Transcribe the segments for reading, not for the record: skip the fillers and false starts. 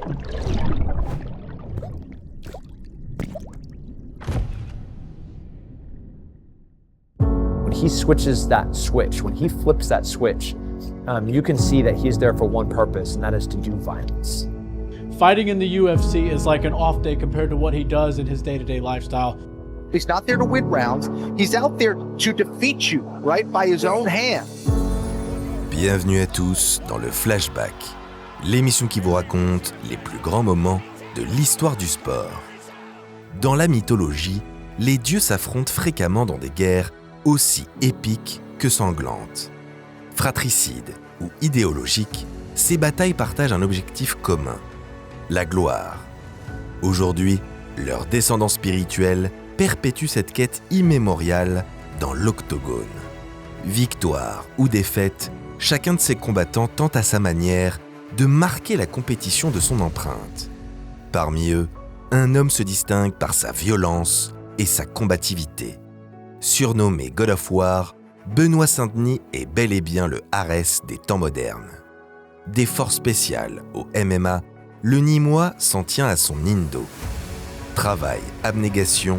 When he switches that switch, when he flips that switch, you can see that he's there for one purpose, and that is to do violence. Fighting in the UFC is like an off day compared to what he does in his day-to-day lifestyle. He's not there to win rounds. He's out there to defeat you, right, by his own hand. Bienvenue à tous dans le Flashback, l'émission qui vous raconte les plus grands moments de l'histoire du sport. Dans la mythologie, les dieux s'affrontent fréquemment dans des guerres aussi épiques que sanglantes. Fratricides ou idéologiques, ces batailles partagent un objectif commun, la gloire. Aujourd'hui, leurs descendants spirituels perpétuent cette quête immémoriale dans l'octogone. Victoire ou défaite, chacun de ces combattants tente à sa manière de marquer la compétition de son empreinte. Parmi eux, un homme se distingue par sa violence et sa combativité. Surnommé God of War, Benoît Saint-Denis est bel et bien le Arès des temps modernes. Des forces spéciales au MMA, le Nîmois s'en tient à son Nindo. Travail, abnégation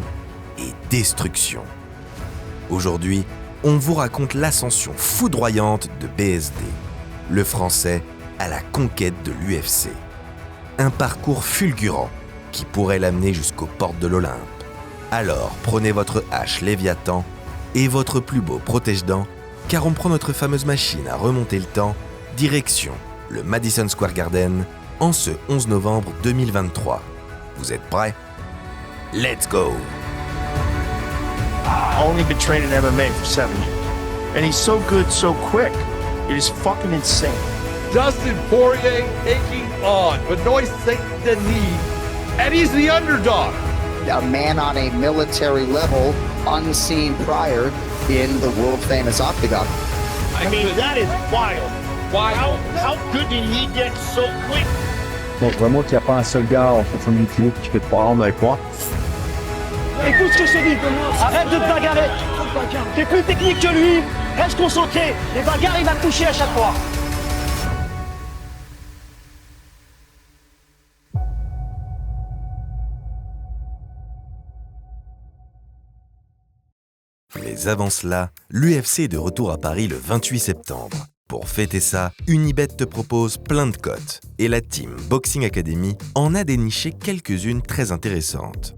et destruction. Aujourd'hui, on vous raconte l'ascension foudroyante de BSD, le Français à la conquête de l'UFC. Un parcours fulgurant qui pourrait l'amener jusqu'aux portes de l'Olympe. Alors prenez votre hache Léviathan et votre plus beau protège-dents, car on prend notre fameuse machine à remonter le temps, direction le Madison Square Garden, en ce 11 novembre 2023. Vous êtes prêts? Let's go! I've only been training MMA for 7 years. And he's so good, so quick. It is fucking insane. Dustin Poirier taking on Benoit Saint-Denis, and he's the underdog. A man on a military level, unseen prior in the world-famous Octagon. I mean, that is wild. How good did he get so quick? Donc vraiment qu'il n'y a pas un seul gars en 70 kilos qui fait 3 rounds avec moi. Écoute ce que je te dis, arrête de te bagarrer. T'es plus technique que lui, reste concentré. Les bagarres, il va te toucher à chaque fois. Mais avant cela, l'UFC est de retour à Paris le 28 septembre. Pour fêter ça, Unibet te propose plein de cotes et la Team Boxing Academy en a déniché quelques-unes très intéressantes.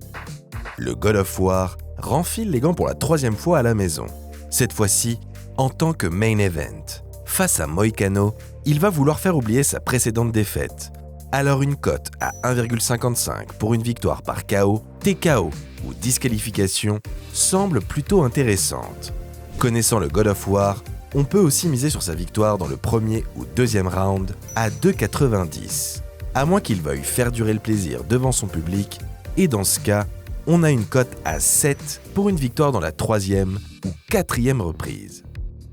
Le God of War renfile les gants pour la 3e fois à la maison. Cette fois-ci, en tant que main event. Face à Moïcano, il va vouloir faire oublier sa précédente défaite. Alors une cote à 1,55 pour une victoire par KO, TKO ou disqualification semble plutôt intéressante. Connaissant le God of War, on peut aussi miser sur sa victoire dans le premier ou deuxième round à 2,90, à moins qu'il veuille faire durer le plaisir devant son public, et dans ce cas, on a une cote à 7 pour une victoire dans la 3e ou 4e reprise.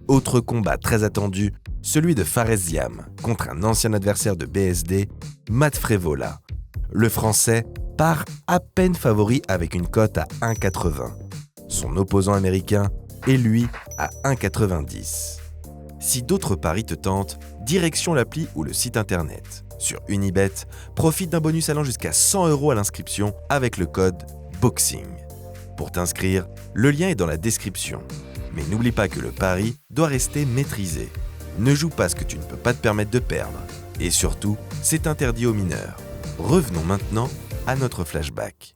Autre combat très attendu, celui de Fares Ziam contre un ancien adversaire de BSD, Matt Frevola. Le Français part à peine favori avec une cote à 1,80. Son opposant américain est lui à 1,90. Si d'autres paris te tentent, direction l'appli ou le site internet. Sur Unibet, profite d'un bonus allant jusqu'à 100 € à l'inscription avec le code BOXING. Pour t'inscrire, le lien est dans la description. Mais n'oublie pas que le pari doit rester maîtrisé. Ne joue pas ce que tu ne peux pas te permettre de perdre. Et surtout, c'est interdit aux mineurs. Revenons maintenant à notre flashback.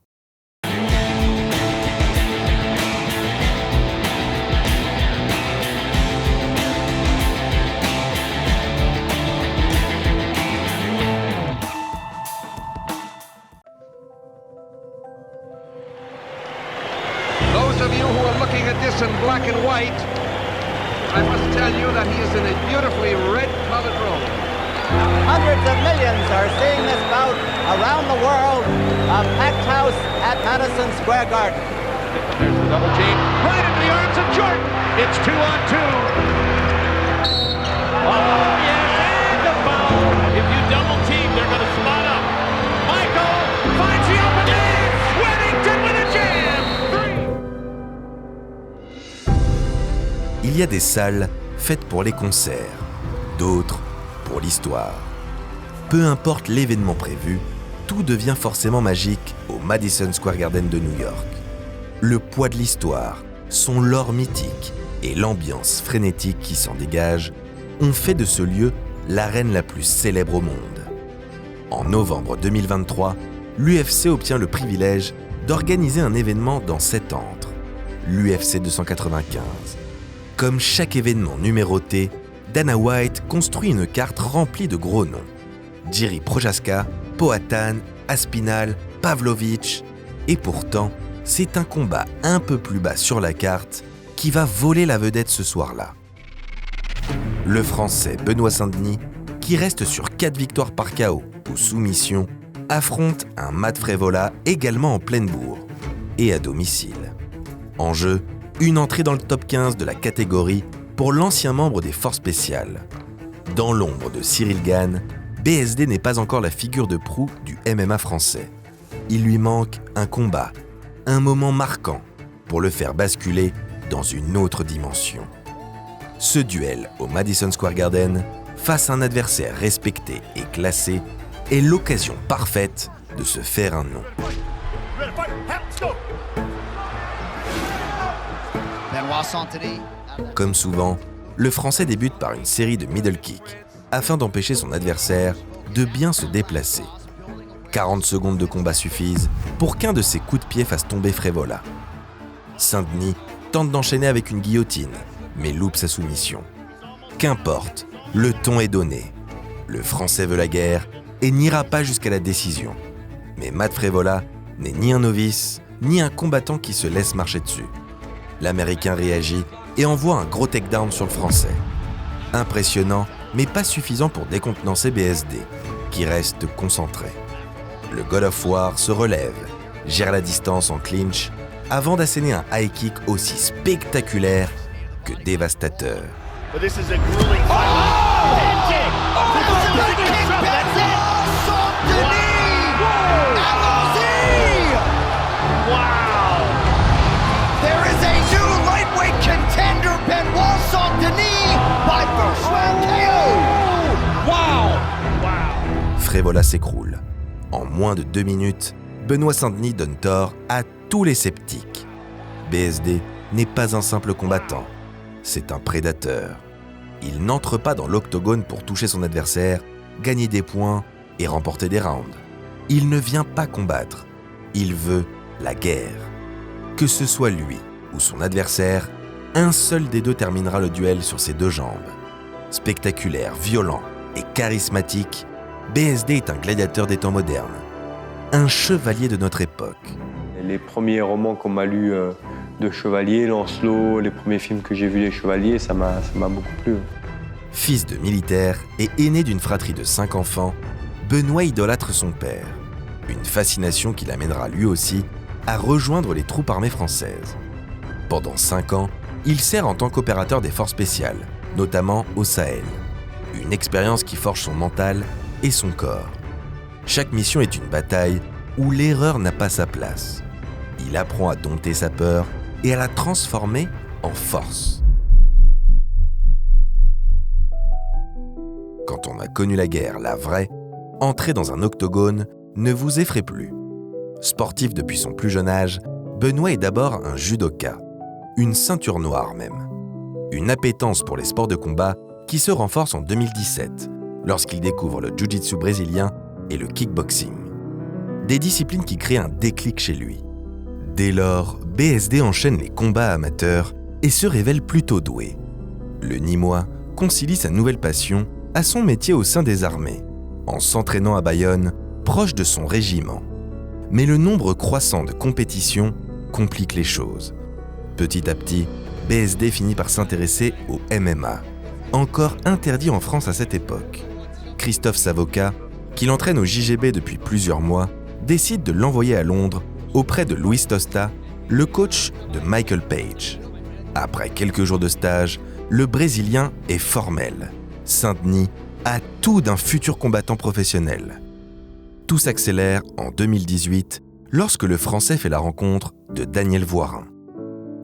Those of you who are looking at this in black and white, I must tell you that he is in a beautifully red-colored robe. Hundreds of millions are seeing this bout around the world. A packed house at Madison Square Garden. There's the double team. Right into the arms of Jordan. It's 2-on-2. Oh, yes, and the foul. If you double team, they're going to spot up. Michael finds the opening. Wellington with a jam. Il y a des salles faites pour les concerts, d'autres pour l'histoire. Peu importe l'événement prévu, tout devient forcément magique au Madison Square Garden de New York. Le poids de l'histoire, son lore mythique et l'ambiance frénétique qui s'en dégage ont fait de ce lieu l'arène la plus célèbre au monde. En novembre 2023, l'UFC obtient le privilège d'organiser un événement dans cet antre, l'UFC 295. Comme chaque événement numéroté, Dana White construit une carte remplie de gros noms. Jiri Prochazka, Powhatan, Aspinall, Pavlovich. Et pourtant, c'est un combat un peu plus bas sur la carte qui va voler la vedette ce soir-là. Le Français Benoît Saint-Denis, qui reste sur 4 victoires par KO ou soumission, affronte un Matt Frevola également en pleine bourre et à domicile. En jeu, une entrée dans le top 15 de la catégorie pour l'ancien membre des forces spéciales. Dans l'ombre de Cyril Gane, BSD n'est pas encore la figure de proue du MMA français. Il lui manque un combat, un moment marquant pour le faire basculer dans une autre dimension. Ce duel au Madison Square Garden, face à un adversaire respecté et classé, est l'occasion parfaite de se faire un nom. Comme souvent, le Français débute par une série de middle kicks afin d'empêcher son adversaire de bien se déplacer. 40 secondes de combat suffisent pour qu'un de ses coups de pied fasse tomber Frevola. Saint-Denis tente d'enchaîner avec une guillotine, mais loupe sa soumission. Qu'importe, le ton est donné. Le Français veut la guerre et n'ira pas jusqu'à la décision. Mais Matt Frevola n'est ni un novice, ni un combattant qui se laisse marcher dessus. L'Américain réagit et envoie un gros takedown sur le Français. Impressionnant, mais pas suffisant pour décontenancer BSD, qui reste concentré. Le God of War se relève, gère la distance en clinch, avant d'asséner un high kick aussi spectaculaire que dévastateur. Frevola s'écroule. En moins de 2 minutes, Benoît Saint-Denis donne tort à tous les sceptiques. BSD n'est pas un simple combattant, c'est un prédateur. Il n'entre pas dans l'octogone pour toucher son adversaire, gagner des points et remporter des rounds. Il ne vient pas combattre, il veut la guerre. Que ce soit lui ou son adversaire, un seul des deux terminera le duel sur ses 2 jambes. Spectaculaire, violent et charismatique, BSD est un gladiateur des temps modernes, un chevalier de notre époque. Les premiers romans qu'on m'a lus de chevaliers, Lancelot, les premiers films que j'ai vus des chevaliers, ça m'a beaucoup plu. Fils de militaire et aîné d'une fratrie de 5 enfants, Benoît idolâtre son père, une fascination qui l'amènera lui aussi à rejoindre les troupes armées françaises. Pendant 5 ans, il sert en tant qu'opérateur des forces spéciales, notamment au Sahel. Une expérience qui forge son mental et son corps. Chaque mission est une bataille où l'erreur n'a pas sa place. Il apprend à dompter sa peur et à la transformer en force. Quand on a connu la guerre, la vraie, entrer dans un octogone ne vous effraie plus. Sportif depuis son plus jeune âge, Benoît est d'abord un judoka, une ceinture noire même. Une appétence pour les sports de combat qui se renforce en 2017, lorsqu'il découvre le jiu-jitsu brésilien et le kickboxing. Des disciplines qui créent un déclic chez lui. Dès lors, BSD enchaîne les combats amateurs et se révèle plutôt doué. Le Nîmois concilie sa nouvelle passion à son métier au sein des armées, en s'entraînant à Bayonne, proche de son régiment. Mais le nombre croissant de compétitions complique les choses. Petit à petit, BSD finit par s'intéresser au MMA, encore interdit en France à cette époque. Christophe Savoca, qui l'entraîne au JGB depuis plusieurs mois, décide de l'envoyer à Londres auprès de Luis Tosta, le coach de Michael Page. Après quelques jours de stage, le Brésilien est formel. Saint-Denis a tout d'un futur combattant professionnel. Tout s'accélère en 2018 lorsque le Français fait la rencontre de Daniel Voirin.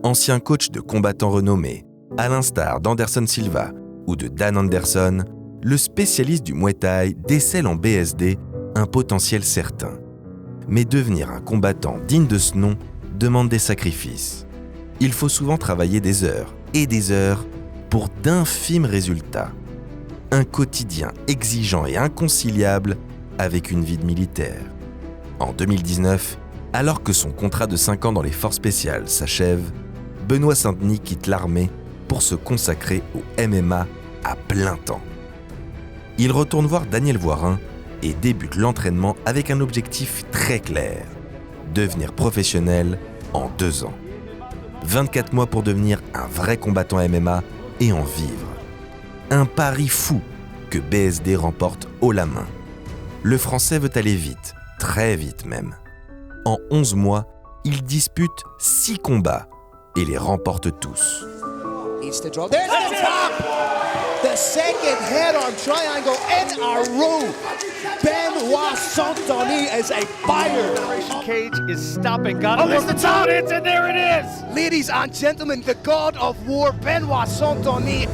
Ancien coach de combattants renommés, à l'instar d'Anderson Silva ou de Dan Anderson, le spécialiste du Muay Thai décèle en BSD un potentiel certain. Mais devenir un combattant digne de ce nom demande des sacrifices. Il faut souvent travailler des heures et des heures pour d'infimes résultats. Un quotidien exigeant et inconciliable avec une vie de militaire. En 2019, alors que son contrat de 5 ans dans les forces spéciales s'achève, Benoît Saint-Denis quitte l'armée pour se consacrer au MMA à plein temps. Il retourne voir Daniel Voirin et débute l'entraînement avec un objectif très clair, devenir professionnel en 2 ans. 24 mois pour devenir un vrai combattant MMA et en vivre. Un pari fou que BSD remporte haut la main. Le Français veut aller vite, très vite même. En 11 mois, il dispute 6 combats et les remporte tous. There's the top! The second head-on triangle in a row! Benoît Saint-Denis is a fire! Cage is stopping. Got it. Oh, there's the top! And there it is! Ladies and gentlemen, the God of War, Benoît Saint-Denis.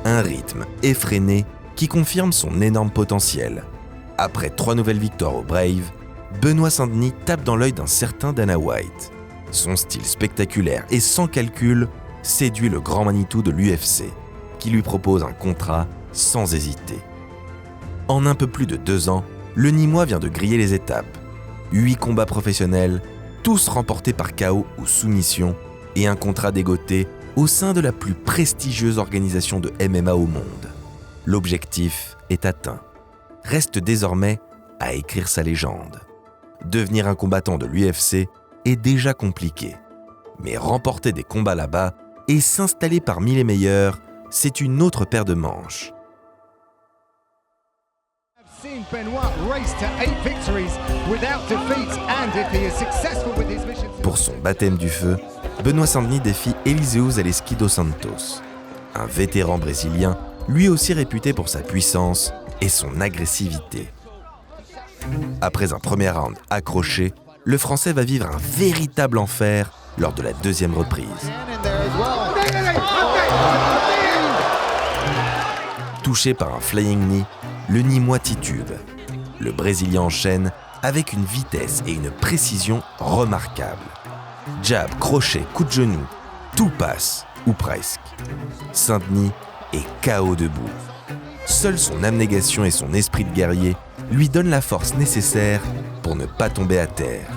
Un rythme effréné qui confirme son énorme potentiel. Après 3 nouvelles victoires au Brave, Benoît Saint-Denis tape dans l'œil d'un certain Dana White. Son style spectaculaire et sans calcul séduit le grand Manitou de l'UFC, qui lui propose un contrat sans hésiter. En un peu plus de 2 ans, le Nîmois vient de griller les étapes. 8 combats professionnels, tous remportés par KO ou soumission, et un contrat dégoté au sein de la plus prestigieuse organisation de MMA au monde. L'objectif est atteint. Reste désormais à écrire sa légende. Devenir un combattant de l'UFC est déjà compliqué. Mais remporter des combats là-bas et s'installer parmi les meilleurs, c'est une autre paire de manches. Pour son baptême du feu, Benoît Saint-Denis défie Eliseu Zaleski dos Santos, un vétéran brésilien, lui aussi réputé pour sa puissance et son agressivité. Après un premier round accroché, le Français va vivre un véritable enfer lors de la 2e reprise. Touché par un flying knee, le Nîmois titube. Le Brésilien enchaîne avec une vitesse et une précision remarquables. Jab, crochet, coup de genou, tout passe, ou presque. Saint-Denis est KO debout. Seule son abnégation et son esprit de guerrier lui donnent la force nécessaire pour ne pas tomber à terre.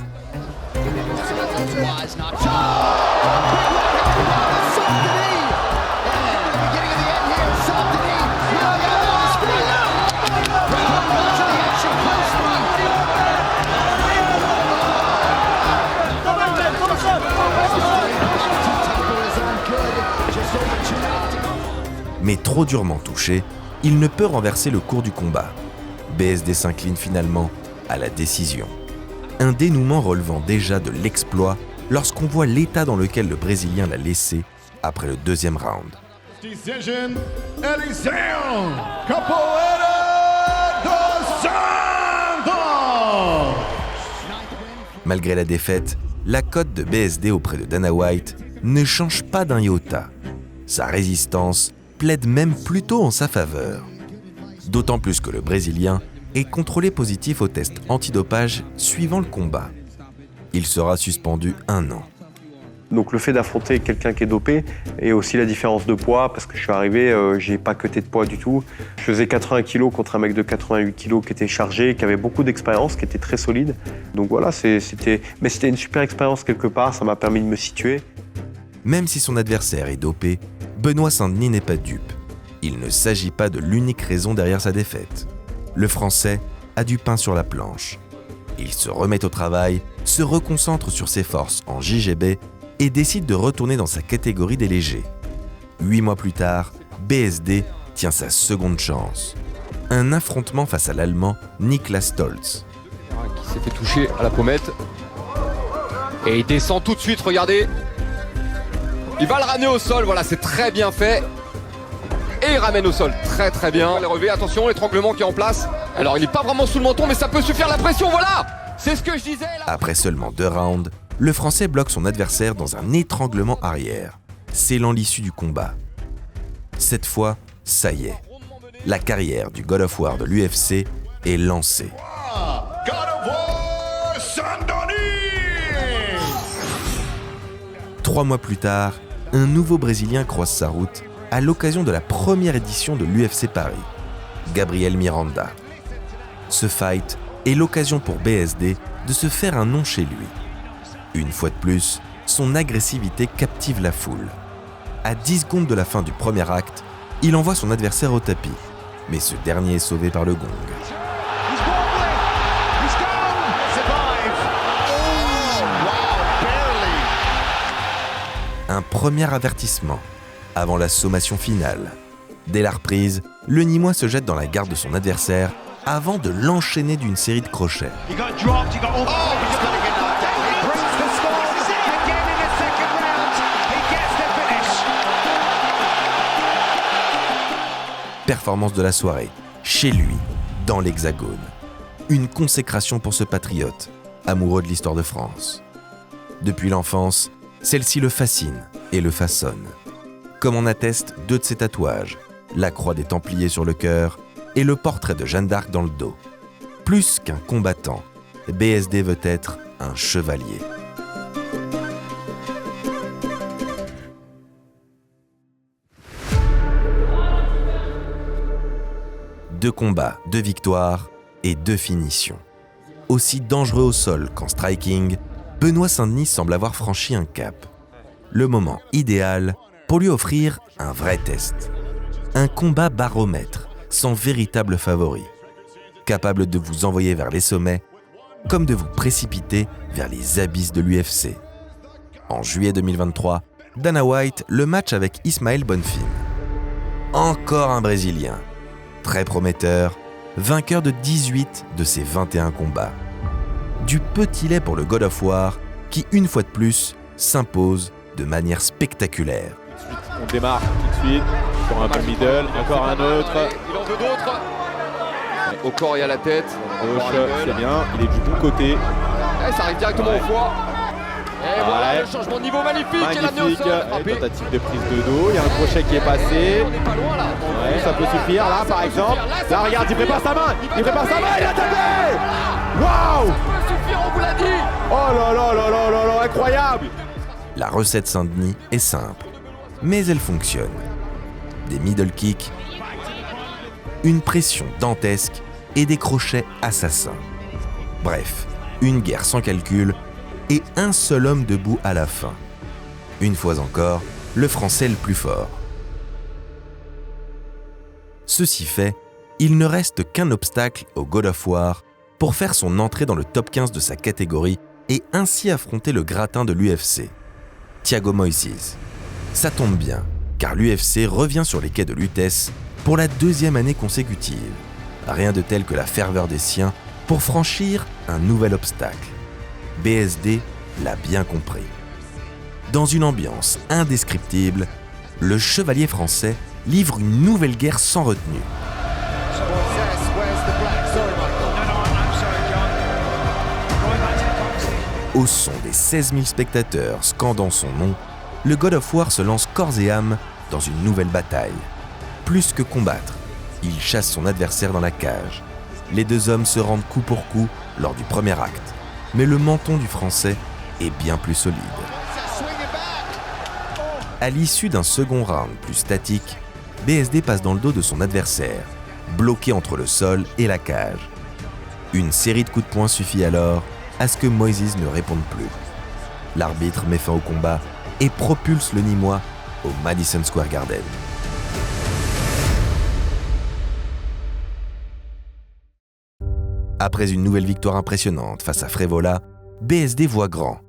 Mais trop durement touché, il ne peut renverser le cours du combat. BSD s'incline finalement à la décision. Un dénouement relevant déjà de l'exploit lorsqu'on voit l'état dans lequel le Brésilien l'a laissé après le 2e round. Decision, Eliseu Capoeira dos Santos. Malgré la défaite, la cote de BSD auprès de Dana White ne change pas d'un iota. Sa résistance plaide même plutôt en sa faveur. D'autant plus que le Brésilien est contrôlé positif au test antidopage suivant le combat. Il sera suspendu 1 an. Donc le fait d'affronter quelqu'un qui est dopé et aussi la différence de poids, parce que je suis arrivé, j'ai pas cuté de poids du tout. Je faisais 80 kg contre un mec de 88 kg qui était chargé, qui avait beaucoup d'expérience, qui était très solide. Donc voilà, c'était une super expérience quelque part, ça m'a permis de me situer. Même si son adversaire est dopé, Benoît Saint-Denis n'est pas dupe. Il ne s'agit pas de l'unique raison derrière sa défaite. Le Français a du pain sur la planche. Il se remet au travail, se reconcentre sur ses forces en JGB et décide de retourner dans sa catégorie des légers. 8 mois plus tard, BSD tient sa seconde chance. Un affrontement face à l'Allemand Niklas Stolz. Qui s'est fait toucher à la pommette. Et il descend tout de suite, regardez. Il va le ramener au sol, voilà, c'est très bien fait. Et il ramène au sol, très très bien. Les relevés, attention, l'étranglement qui est en place. Alors il n'est pas vraiment sous le menton, mais ça peut suffire la pression, voilà. C'est ce que je disais là. Après seulement 2 rounds, le Français bloque son adversaire dans un étranglement arrière, scellant l'issue du combat. Cette fois, ça y est. la carrière du God of War de l'UFC est lancée. God of War Sandoni! 3 mois plus tard, un nouveau Brésilien croise sa route à l'occasion de la première édition de l'UFC Paris, Gabriel Miranda. Ce fight est l'occasion pour BSD de se faire un nom chez lui. Une fois de plus, son agressivité captive la foule. À 10 secondes de la fin du premier acte, il envoie son adversaire au tapis, mais ce dernier est sauvé par le gong. Un premier avertissement avant la sommation finale. Dès la reprise, le Nîmois se jette dans la garde de son adversaire avant de l'enchaîner d'une série de crochets. Performance de la soirée, chez lui, dans l'Hexagone. Une consécration pour ce patriote, amoureux de l'histoire de France. Depuis l'enfance, celle-ci le fascine et le façonne. Comme en attestent 2 de ses tatouages, la croix des Templiers sur le cœur et le portrait de Jeanne d'Arc dans le dos. Plus qu'un combattant, BSD veut être un chevalier. Deux combats, 2 victoires et 2 finitions. Aussi dangereux au sol qu'en striking, Benoît Saint-Denis semble avoir franchi un cap. Le moment idéal pour lui offrir un vrai test. Un combat baromètre, sans véritable favori. Capable de vous envoyer vers les sommets, comme de vous précipiter vers les abysses de l'UFC. En juillet 2023, Dana White le match avec Ismaël Bonfim. Encore un Brésilien, très prometteur, vainqueur de 18 de ses 21 combats. Du petit lait pour le God of War, qui une fois de plus s'impose de manière spectaculaire. On démarre tout de suite sur un bon middle, encore un autre. Il en veut d'autres. Au corps et à la tête. Gauche, c'est bien, il est du bon côté. Ça arrive directement au foie. Et voilà, le changement de niveau magnifique. Magnifique, tentative de prise de dos, il y a un crochet qui est passé. On n'est pas loin là. Ouais, ça peut suffire là par exemple. Là regarde, il prépare sa main, il a tapé. Waouh! Ça peut suffire, on vous l'a dit. Oh là là là là là là, incroyable! La recette Saint-Denis est simple, mais elle fonctionne. Des middle kicks, une pression dantesque et des crochets assassins. Bref, une guerre sans calcul et un seul homme debout à la fin. Une fois encore, le Français le plus fort. Ceci fait, il ne reste qu'un obstacle au God of War pour faire son entrée dans le top 15 de sa catégorie et ainsi affronter le gratin de l'UFC, Thiago Moises. Ça tombe bien, car l'UFC revient sur les quais de Lutèce pour la 2e année consécutive. Rien de tel que la ferveur des siens pour franchir un nouvel obstacle. BSD l'a bien compris. Dans une ambiance indescriptible, le chevalier français livre une nouvelle guerre sans retenue. Au son des 16 000 spectateurs scandant son nom, le God of War se lance corps et âme dans une nouvelle bataille. Plus que combattre, il chasse son adversaire dans la cage. Les 2 hommes se rendent coup pour coup lors du premier acte, mais le menton du Français est bien plus solide. À l'issue d'un second round plus statique, BSD passe dans le dos de son adversaire, bloqué entre le sol et la cage. Une série de coups de poing suffit alors à ce que Moises ne réponde plus. L'arbitre met fin au combat et propulse le Nîmois au Madison Square Garden. Après une nouvelle victoire impressionnante face à Frévola, BSD voit grand,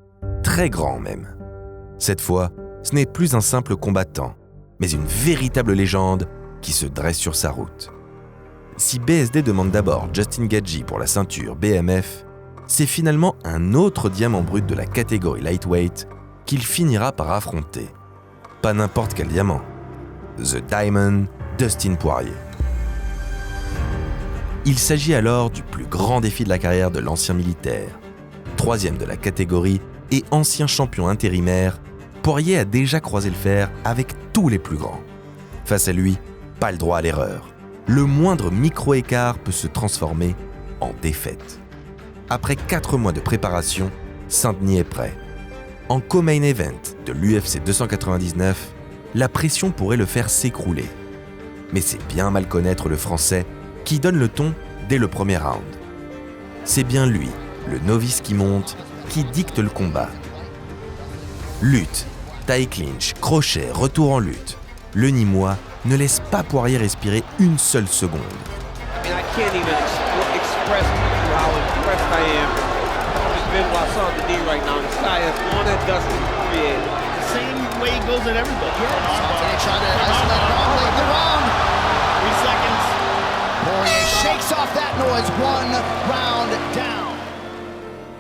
très grand même. Cette fois, ce n'est plus un simple combattant, mais une véritable légende qui se dresse sur sa route. Si BSD demande d'abord Justin Gaethje pour la ceinture BMF, c'est finalement un autre diamant brut de la catégorie lightweight qu'il finira par affronter. Pas n'importe quel diamant. The Diamond, Dustin Poirier. Il s'agit alors du plus grand défi de la carrière de l'ancien militaire. 3e de la catégorie et ancien champion intérimaire, Poirier a déjà croisé le fer avec tous les plus grands. Face à lui, pas le droit à l'erreur. le moindre micro-écart peut se transformer en défaite. Après 4 mois de préparation, Saint-Denis est prêt. En co-main event de l'UFC 299, la pression pourrait le faire s'écrouler. Mais c'est bien mal connaître le Français qui donne le ton dès le premier round. C'est bien lui, le novice qui monte, qui dicte le combat. Lutte, taille clinch, crochet, retour en lutte. Le Nîmois ne laisse pas Poirier respirer une seule seconde.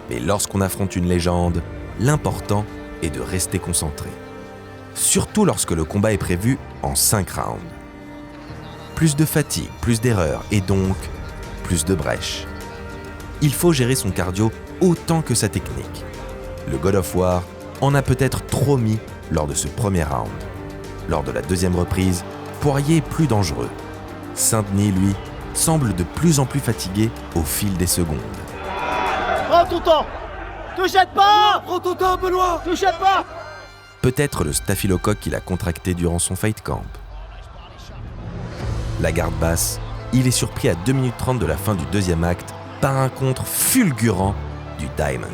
Mais lorsqu'on affronte une légende, l'important est de rester concentré. Surtout lorsque le combat est prévu en 5 rounds. Plus de fatigue, plus d'erreurs et donc plus de brèches. Il faut gérer son cardio autant que sa technique. Le God of War en a peut-être trop mis lors de ce premier round. Lors de la deuxième reprise, Poirier est plus dangereux. Saint-Denis, lui, semble de plus en plus fatigué au fil des secondes. Prends ton temps. Te jette pas. Prends ton temps, Benoît. Te jette pas. Peut-être le staphylocoque qu'il a contracté durant son fight camp. La garde basse, il est surpris à 2 minutes 30 de la fin du deuxième acte par un contre fulgurant du Diamond.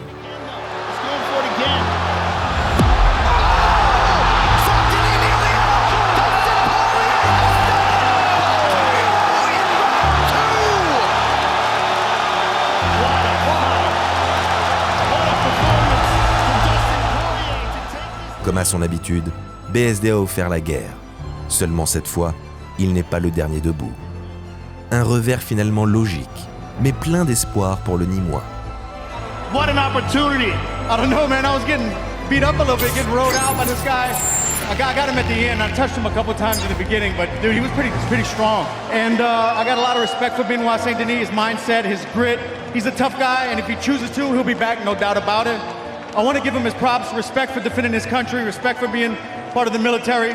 Comme à son habitude, BSD a offert la guerre. Seulement cette fois, il n'est pas le dernier debout. Un revers finalement logique, mais plein d'espoir pour le Nîmois. What an opportunity! I don't know, man. I was getting beat up a little bit, getting rode out by this guy. I got him at the end. I touched him a couple times in the beginning, but dude, he was pretty strong. And I got a lot of respect for Benoit Saint-Denis, his mindset, his grit. He's a tough guy, and if he chooses to, he'll be back, no doubt about it. I want to give him his props, respect for defending his country, respect for being part of the military.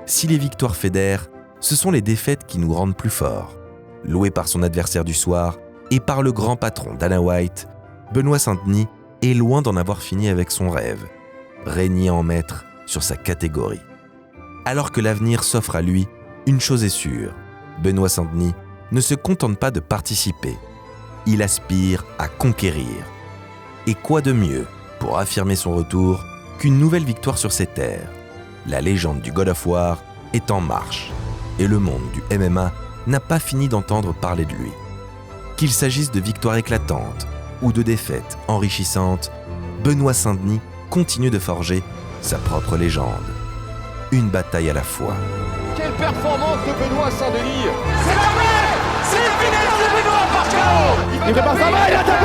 Si les victoires fédèrent, ce sont les défaites qui nous rendent plus forts. Loué par son adversaire du soir et par le grand patron Dana White, Benoit Saint-Denis est loin d'en avoir fini avec son rêve, régner en maître sur sa catégorie. Alors que l'avenir s'offre à lui, une chose est sûre, Benoit Saint-Denis ne se contente pas de participer, il aspire à conquérir. Et quoi de mieux pour affirmer son retour qu'une nouvelle victoire sur ses terres? La légende du God of War est en marche et le monde du MMA n'a pas fini d'entendre parler de lui. Qu'il s'agisse de victoires éclatantes ou de défaites enrichissantes, Benoit Saint-Denis continue de forger sa propre légende. Une bataille à la fois. Quelle performance de Benoit Saint-Denis! C'est la vraie. C'est le final de Benoit par KO. Il prépare sa main, il attaque.